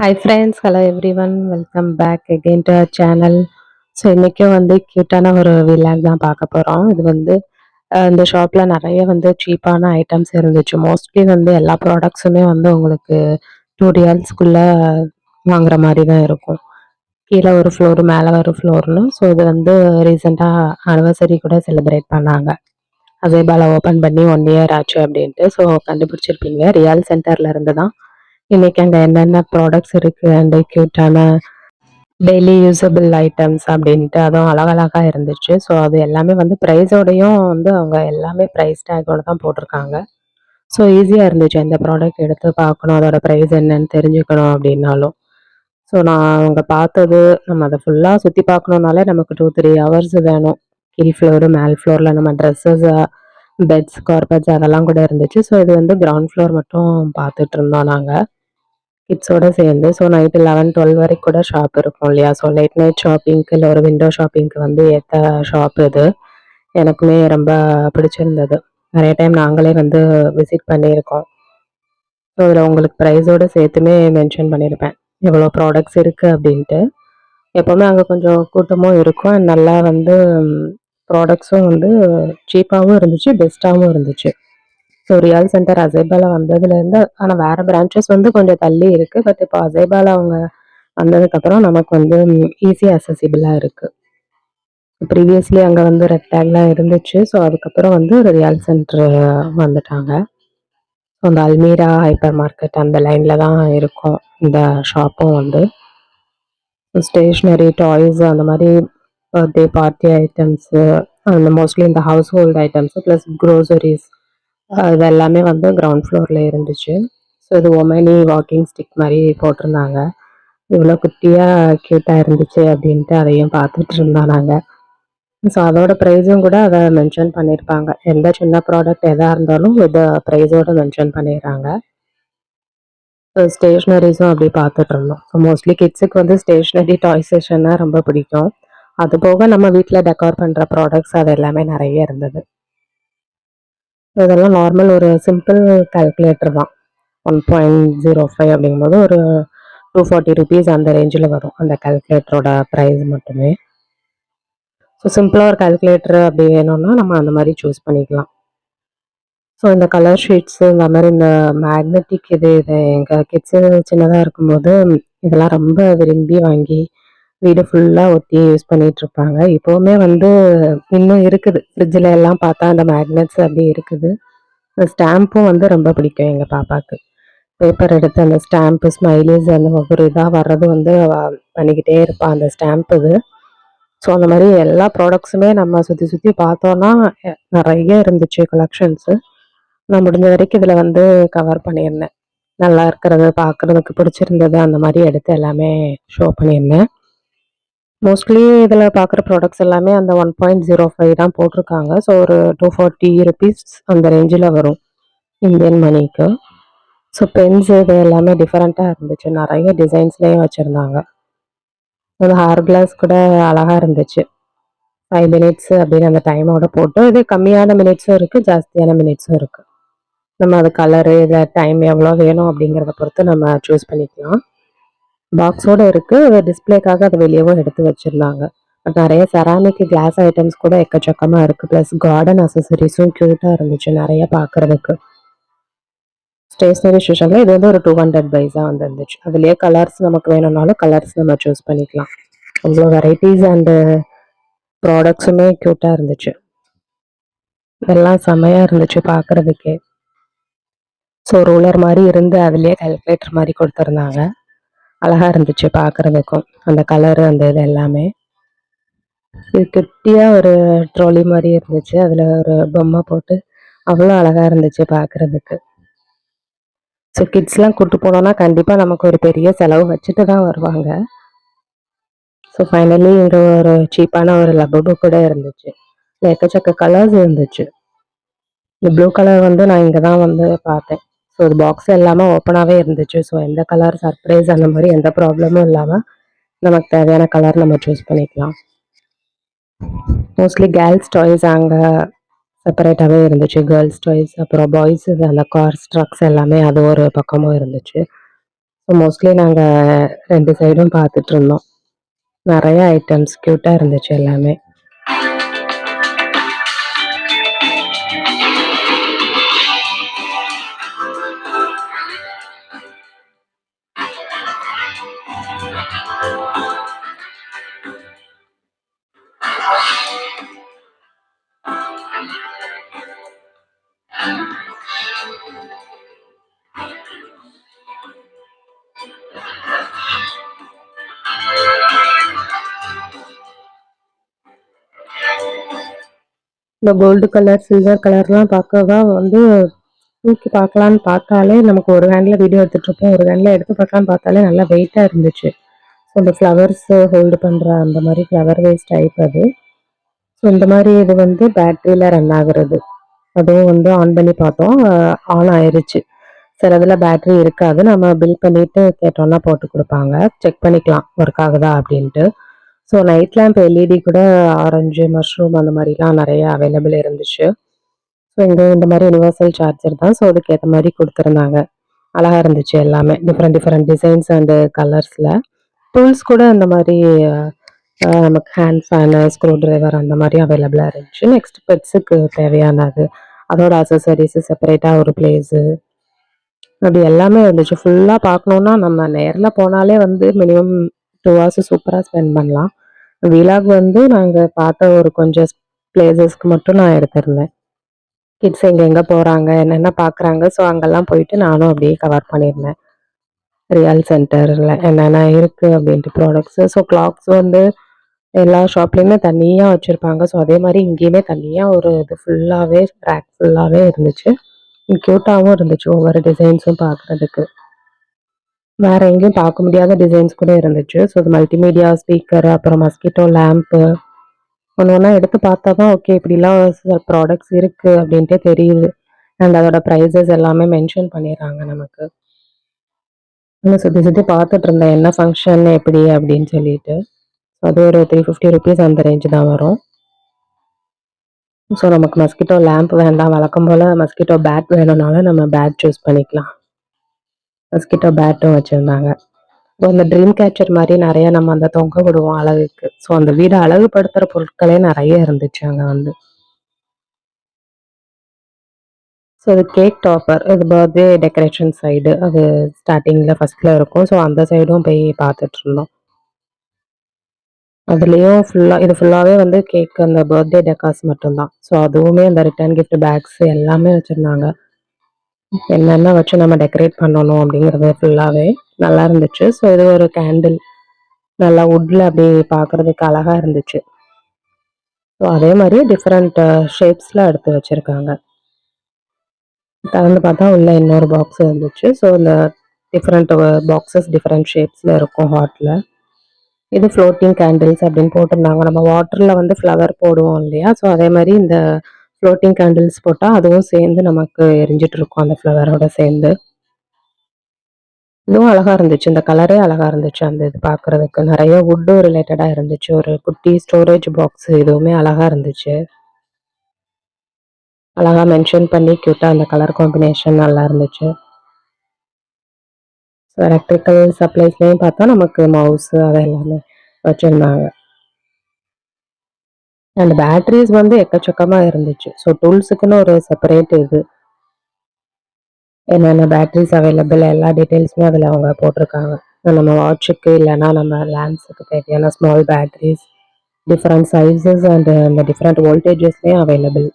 Hi friends, hello everyone, welcome back again to our channel. So இன்றைக்கும் க்யூட்டான ஒரு vlog தான் பார்க்க போகிறோம். இது இந்த ஷாப்பில் நிறைய சீப்பான ஐட்டம்ஸ் இருந்துச்சு. மோஸ்ட்லி எல்லா ப்ராடக்ட்ஸுமே உங்களுக்கு 2 ரியால்ஸ்குள்ளே வாங்குற மாதிரி தான் இருக்கும். கீழே ஒரு ஃப்ளோர் மேலே ஒரு ஃப்ளோர்னு. ஸோ இது ரீசெண்டாக அனிவர்சரி கூட செலிப்ரேட் பண்ணாங்க. அசைபாலை ஓப்பன் பண்ணி 1 இயர் ஆச்சு அப்படின்ட்டு. ஸோ கண்டுபிடிச்சிருப்பீங்க, ரியால் சென்டரில் இருந்து தான் இன்னைக்கு அங்கே என்னென்ன ப்ராடக்ட்ஸ் இருக்குது அண்ட் க்யூட்டான டெய்லி யூஸபிள் ஐட்டம்ஸ் அப்படின்ட்டு அதுவும் அழகழகாக இருந்துச்சு. ஸோ அது எல்லாமே ப்ரைஸோடையும் அவங்க எல்லாமே ப்ரைஸ் டேக்கோட தான் போட்டிருக்காங்க. ஸோ ஈஸியாக இருந்துச்சு எந்த ப்ராடக்ட் எடுத்து பார்க்கணும், அதோட ப்ரைஸ் என்னன்னு தெரிஞ்சுக்கணும் அப்படின்னாலும். ஸோ நான் அவங்க பார்த்தது நம்ம அதை ஃபுல்லாக சுற்றி பார்க்கணுன்னாலே நமக்கு 2-3 ஹவர்ஸ் வேணும். கீழ் ஃப்ளோரு மேல் ஃப்ளோரில் நம்ம ட்ரெஸ்ஸஸ், பெட்ஸ், கார்பெட்ஸ் அதெல்லாம் கூட இருந்துச்சு. ஸோ இது கிரவுண்ட் ஃப்ளோர் மட்டும் பார்த்துட்டு இருந்தோம் நாங்கள் கிட்ஸோட சேர்ந்து. ஸோ நைட்டு 11-12 வரைக்கும் கூட ஷாப் இருக்கும் இல்லையா. ஸோ லேட் நைட் ஷாப்பிங்க்கு இல்லை ஒரு விண்டோ ஷாப்பிங்க்கு ஏற்ற ஷாப் இது. எனக்குமே ரொம்ப பிடிச்சிருந்தது. நிறைய டைம் நாங்களே விசிட் பண்ணியிருக்கோம். ஸோ இதில் உங்களுக்கு ப்ரைஸோடு சேர்த்துமே மென்ஷன் பண்ணியிருப்பேன் எவ்வளோ ப்ராடக்ட்ஸ் இருக்குது அப்படின்ட்டு. எப்போவுமே அங்கே கொஞ்சம் கூட்டமும் இருக்கும். நல்லா ப்ராடக்ட்ஸும் சீப்பாகவும் இருந்துச்சு, பெஸ்ட்டாகவும் இருந்துச்சு. ஸோ ரியால் சென்டர் அசைபாலா வந்ததுலேருந்து, ஆனால் வேறு பிரான்ச்சஸ் கொஞ்சம் தள்ளி இருக்குது. பட் இப்போ அசைபாலா அவங்க வந்ததுக்கப்புறம் நமக்கு ஈஸி அக்சசிபிளாக இருக்குது. ப்ரீவியஸ்லி அங்கே ரெட் டேக்லாம் இருந்துச்சு. ஸோ அதுக்கப்புறம் ரியால் சென்டர் வந்துட்டாங்க. ஸோ அந்த அல்மீரா ஹைப்பர் மார்க்கெட் அந்த லைனில் தான் இருக்கும் இந்த ஷாப்பும். ஸ்டேஷ்னரி, டாய்ஸ் அந்த மாதிரி பர்த்டே பார்ட்டி ஐட்டம்ஸு, அந்த மோஸ்ட்லி இந்த house hold items plus groceries இது எல்லாமே கிரவுண்ட் ஃப்ளோரில் இருந்துச்சு. ஸோ இது ஒமேனி வாக்கிங் ஸ்டிக் மாதிரி போட்டிருந்தாங்க. இவ்வளோ குட்டியாக க்யூட்டாக இருந்துச்சு அப்படின்ட்டு அதையும் பார்த்துட்டு இருந்தோம் நாங்கள். ஸோ அதோட ப்ரைஸும் கூட அதை மென்ஷன் பண்ணியிருப்பாங்க. எந்த சின்ன ப்ராடக்ட் எதாக இருந்தாலும் இதை ப்ரைஸோடு மென்ஷன் பண்ணிடுறாங்க. ஸோ ஸ்டேஷ்னரிஸும் அப்படி பார்த்துட்டு இருந்தோம். ஸோ மோஸ்ட்லி கிட்ஸுக்கு ஸ்டேஷ்னரி டாய் செஷன்னா ரொம்ப பிடிக்கும். அது போக நம்ம வீட்டில் டெக்கார் பண்ணுற ப்ராடக்ட்ஸ் அது எல்லாமே நிறைய இருந்தது. இதெல்லாம் நார்மல் ஒரு சிம்பிள் கால்குலேட்டர் தான். 1.05 அப்படிங்கும்போது ஒரு 240 ருபீஸ் அந்த ரேஞ்சில் வரும் அந்த கால்குலேட்டரோட ப்ரைஸ் மட்டுமே. ஸோ சிம்பிளாக ஒரு கால்குலேட்டர் அப்படி வேணும்னா நம்ம அந்த மாதிரி சூஸ் பண்ணிக்கலாம். ஸோ இந்த கலர் ஷீட்ஸு இந்த மாதிரி இந்த மேக்னெட்டிக் இது எங்கள் கிட்ஸு சின்னதாக இருக்கும்போது இதெல்லாம் ரொம்ப விரும்பி வாங்கி வீடு ஃபுல்லாக ஒட்டி யூஸ் பண்ணிகிட்ருப்பாங்க. இப்போவுமே இன்னும் இருக்குது. ஃப்ரிட்ஜில் எல்லாம் பார்த்தா அந்த மேக்னெட்ஸ் அப்படி இருக்குது. அந்த ஸ்டாம்பும் ரொம்ப பிடிக்கும் எங்கள் பாப்பாவுக்கு. பேப்பர் எடுத்து அந்த ஸ்டாம்ப்பு, ஸ்மைலிஸ் அந்த ஒவ்வொரு இதாக வர்றது பண்ணிக்கிட்டே இருப்பாள் அந்த ஸ்டாம்ப் இது. ஸோ அந்த மாதிரி எல்லா ப்ராடக்ட்ஸுமே நம்ம சுற்றி சுற்றி பார்த்தோன்னா நிறைய இருந்துச்சு கலெக்ஷன்ஸு. நான் முடிஞ்ச வரைக்கும் இதில் கவர் பண்ணியிருந்தேன். நல்லா இருக்கிறது, பார்க்குறதுக்கு பிடிச்சிருந்தது அந்த மாதிரி எடுத்து எல்லாமே ஷோ பண்ணியிருந்தேன். மோஸ்ட்லி இதில் பார்க்குற ப்ராடக்ட்ஸ் எல்லாமே அந்த 1.05 தான் போட்டிருக்காங்க. ஸோ ஒரு 240 ருபீஸ் அந்த ரேஞ்சில் வரும் இந்தியன் மணிக்கு. ஸோ பென்ஸ் இது எல்லாமே டிஃப்ரெண்ட்டாக இருந்துச்சு. நிறைய டிசைன்ஸ்லேயும் வச்சுருந்தாங்க. அந்த ஹேர் கிளாஸ் கூட அழகாக இருந்துச்சு. 5 மினிட்ஸு அப்படின்னு அந்த டைமோட போட்டு, இது கம்மியான மினிட்ஸும் இருக்குது, ஜாஸ்தியான மினிட்ஸும் இருக்குது. நம்ம அது கலரு இதை டைம் எவ்வளோ வேணும் அப்படிங்கிறத பொறுத்து நம்ம சூஸ் பண்ணிக்கலாம். பாக்ஸோடு இருக்குது. டிஸ்பிளேக்காக அதை வெளியவும் எடுத்து வச்சுருந்தாங்க. பட் நிறைய செராமிக் கிளாஸ் ஐட்டம்ஸ் கூட எக்கச்சக்கமாக இருக்குது. ப்ளஸ் கார்டன் அசசரிஸும் க்யூட்டாக இருந்துச்சு நிறைய பார்க்குறதுக்கு. ஸ்டேஷ்னரி செக்ஷனில் இது ஒரு 200 பைஸாக இருந்துச்சு. அதுலேயே கலர்ஸ் நமக்கு வேணும்னாலும் கலர்ஸ் நம்ம சூஸ் பண்ணிக்கலாம். அவ்வளோ வெரைட்டிஸ் அண்டு ப்ராடக்ட்ஸுமே க்யூட்டாக இருந்துச்சு. இதெல்லாம் செம்மையாக இருந்துச்சு பார்க்குறதுக்கே. ஸோ ரூலர் மாதிரி இருந்து அதுலேயே கால்குலேட்டர் மாதிரி கொடுத்துருந்தாங்க. அழகாக இருந்துச்சு பார்க்குறதுக்கும் அந்த கலரு அந்த இது எல்லாமே. இது குட்டியாக ஒரு ட்ராலி மாதிரி இருந்துச்சு. அதில் ஒரு பொம்மை போட்டு அவ்வளோ அழகாக இருந்துச்சு பார்க்குறதுக்கு. ஸோ கிட்ஸ்லாம் கூப்பிட்டு போனோன்னா கண்டிப்பாக நமக்கு ஒரு பெரிய செலவு வச்சுட்டு தான் வருவாங்க. ஸோ ஃபைனலி இங்கே ஒரு சீப்பான ஒரு லப்பபு கூட இருந்துச்சு. எக்கச்சக்க கலர்ஸ் இருந்துச்சு. இந்த ப்ளூ கலர் நான் இங்கே தான் பார்த்தேன். ஸோ இது பாக்ஸ் எல்லாமே ஓப்பனாகவே இருந்துச்சு. ஸோ எந்த கலர் சர்ப்ரைஸ் அந்த மாதிரி எந்த ப்ராப்ளமும் இல்லாமல் நமக்கு தேவையான கலர் நம்ம சூஸ் பண்ணிக்கலாம். மோஸ்ட்லி கேர்ள்ஸ் டாய்ஸ் அங்கே செப்பரேட்டாகவே இருந்துச்சு. கேர்ள்ஸ் டாய்ஸ், அப்புறம் பாய்ஸ் அந்த கார்ஸ், ட்ரக்ஸ் எல்லாமே அது ஒரு பக்கமும் இருந்துச்சு. ஸோ மோஸ்ட்லி நாங்க 2 சைடும் பார்த்துட்ருந்தோம். நெறைய ஐட்டம்ஸ் கியூட்டா இருந்துச்சு எல்லாமே. இந்த கோல்டு கலர், சில்வர் கலர்லாம் பார்க்கவா வந்து தூக்கி பார்க்கலான்னு பார்த்தாலே நமக்கு ஒரு ஹேண்ட்ல வீடியோ எடுத்துட்ருப்போம். ஒரு ஹேண்ட்ல எடுத்து பார்க்கலான்னு பார்த்தாலே நல்லா வெயிட்டா இருந்துச்சு. ஸோ இந்த ஃப்ளவர்ஸ் ஹோல்டு பண்ற அந்த மாரி ஃப்ளவர் வேஸ் டைப் அது. ஸோ இந்த மாரி இது வந்து பேட்டரியில ரன் ஆகுறது. அதுவும் வந்து ஆன் பண்ணி பார்த்தோம். ஆன் ஆயிருச்சு. சிலதுல பேட்டரி இருக்காது. நம்ம பில் பண்ணிட்டு கேட்டோம்னா போட்டு குடுப்பாங்க. செக் பண்ணிக்கலாம் ஒர்க் ஆகுதா அப்டின்ட்டு. ஸோ நைட் லேம்ப் எல்இடி கூட ஆரஞ்சு, மஷ்ரூம் அந்த மாரிலாம் நெறைய அவைலபிள் இருந்துச்சு. ஸோ இங்க இந்த மாரி யுனிவர்சல் சார்ஜர் தான். ஸோ அதுக்கேத்த மாரி குடுத்துருந்தாங்க. அழகா இருந்துச்சு எல்லாமே. டிஃபரெண்ட் டிஃபரெண்ட் டிசைன்ஸ் அண்ட் கலர்ஸ்ல. டூல்ஸ் கூட அந்த மாரி நமக்கு ஹேண்ட் ஃபேனு, ஸ்க்ரூ டிரைவர் அந்த மாரி அவைலபிளா இருந்துச்சு. நெக்ஸ்ட் பெட்ஸுக்கு தேவையானது. அதோட அக்சஸரீஸ் செப்பரேட்டா ஒரு பிளேஸு. அப்படி எல்லாமே இருந்துச்சு. ஃபுல்லா பார்க்கணும்னா நம்ம நேர்ல போனாலே வந்து மினிமம் 2 ஹார்ஸ் சூப்பரா ஸ்பெண்ட் பண்ணலாம். விலாக் வந்து நாங்க பார்த்த ஒரு கொஞ்சம் பிளேஸஸ்க்கு மட்டும் நான் எடுத்திருந்தேன். கிட்ஸ் எங்கெங்க போறாங்க, என்னென்ன பார்க்குறாங்க. ஸோ அங்கெல்லாம் போயிட்டு நானும் அப்படியே கவர் பண்ணியிருந்தேன். ரியல் சென்டர்ல என்னென்ன இருக்கு அப்படின்ட்டு ப்ராடக்ட்ஸு. ஸோ கிளாக்ஸ் வந்து எல்லா ஷாப்லயுமே தனியா வச்சிருப்பாங்க. ஸோ அதே மாரி இங்கேயுமே தனியா ஒரு இது ஃபுல்லாவே ரேக் ஃபுல்லாவே இருந்துச்சு. கியூட்டாவும் இருந்துச்சு ஒவ்வொரு டிசைன்ஸும் பார்க்குறதுக்கு. வேற எங்கேயும் பார்க்க முடியாத டிசைன்ஸ் கூட இருந்துச்சு. ஸோ இது மல்டிமீடியா ஸ்பீக்கர், அப்புறம் மஸ்கிட்டோ லேம்ப்பு ஒண்ணு ஒண்ணா எடுத்து பார்த்தா தான் ஓகே இப்படிலாம் சில ப்ராடக்ட்ஸ் இருக்கு அப்படின்ட்டே தெரியுது. அண்ட் அதோட பிரைஸஸ் எல்லாமே மென்ஷன் பண்ணிடுறாங்க நமக்கு. இன்னும் சுத்தி சுத்தி பார்த்துட்டு இருந்தேன் என்ன ஃபங்ஷன் எப்படி அப்படின்னு சொல்லிட்டு. அது ஒரு ₹350 அந்த ரேஞ்ச் தான் வரும். ஸோ நமக்கு மஸ்கிட்டோ லேம்ப் வேண்டாம். வழக்கம் போல மஸ்கிட்டோ பேட் வேணும்னாலும் நம்ம பேட் சூஸ் பண்ணிக்கலாம். மஸ்கிட்டோ பேட்டும் வச்சிருந்தாங்க. இப்போ இந்த ட்ரீம் கேச்சர் மாரி நெறைய நம்ம அந்த தொங்க விடுவோம் அழகுக்கு. ஸோ அந்த வீட அழகுபடுத்துற பொருட்களே நெறைய இருந்துச்சு அங்க வந்து. ஸோ இது கேக் டாப்பர். இது பர்த்டே டெக்கரேஷன் சைடு. அது ஸ்டார்ட்டிங்ல ஃபர்ஸ்ட்ல இருக்கும். ஸோ அந்த சைடும் போய் பார்த்துட்டுருந்தோம். அதுலயும் இது ஃபுல்லாவே வந்து கேக் அந்த பர்த்டே டெக்கார்ஸ் மட்டும் தான். ஸோ அதுவுமே அந்த ரிட்டர்ன் கிஃப்ட் பேக்ஸ் எல்லாமே வச்சிருந்தாங்க. என்னென்ன வச்சு நம்ம டெக்கரேட் பண்ணணும் அப்படிங்கிறது ஃபுல்லாவே நல்லா இருந்துச்சு. ஸோ இது ஒரு கேண்டில். நல்லா வுட்ல அப்படியே பார்க்கறதுக்கு அழகா இருந்துச்சு. ஸோ அதே மாரி டிஃபரெண்ட் ஷேப்ஸ்ல எடுத்து வச்சிருக்காங்க. திறந்து பார்த்தா உள்ள இன்னொரு பாக்ஸ் இருந்துச்சு. ஸோ இந்த டிஃபரெண்ட் பாக்ஸஸ் டிஃபரெண்ட் ஷேப்ஸ்ல இருக்கும் ஹார்ட்ல. இது ஃப்ளோட்டிங் கேண்டில்ஸ் அப்படின்னு போட்டிருந்தாங்க. நம்ம வாட்டர்ல வந்து ஃப்ளவர் போடுவோம் இல்லையா? ஸோ அதே மாரி இந்த ஃப்ளோட்டிங் கேண்டில்ஸ் போட்டா அதுவும் சேர்ந்து நமக்கு எரிஞ்சுட்டு இருக்கும் அந்த ஃப்ளவரோட சேர்ந்து. இதுவும் அழகா இருந்துச்சு. இந்த கலரே அழகா இருந்துச்சு. அந்த இது பார்க்கறதுக்கு. நெறைய வுட் ரிலேட்டடா இருந்துச்சு. ஒரு குட்டி ஸ்டோரேஜ் பாக்ஸ் இதுவுமே அழகா இருந்துச்சு. அழகா மென்ஷன் பண்ணி கியூட்டா அந்த கலர் காம்பினேஷன் நல்லா இருந்துச்சு. ஸோ எலக்ட்ரிக்கல் சப்ளைஸ்லயும் பார்த்தா நமக்கு மவுஸு அது எல்லாமே வச்சிருந்தாங்க. அண்ட் பேட்டரீஸ் வந்து எக்கச்சக்கமா இருந்துச்சு. ஸோ டூல்ஸுக்குன்னு ஒரு செப்பரேட் இது. என்னென்ன பேட்டரீஸ் அவைலபிள் எல்லா டீட்டெயில்ஸுமே அதில அவங்க போட்டிருக்காங்க. நம்ம வாட்சுக்கு இல்லன்னா நம்ம லேம்ப்ஸுக்கு தேவையான small batteries, different sizes and அந்த டிஃபரெண்ட் வோல்டேஜஸ்லயும் அவைலபிள்.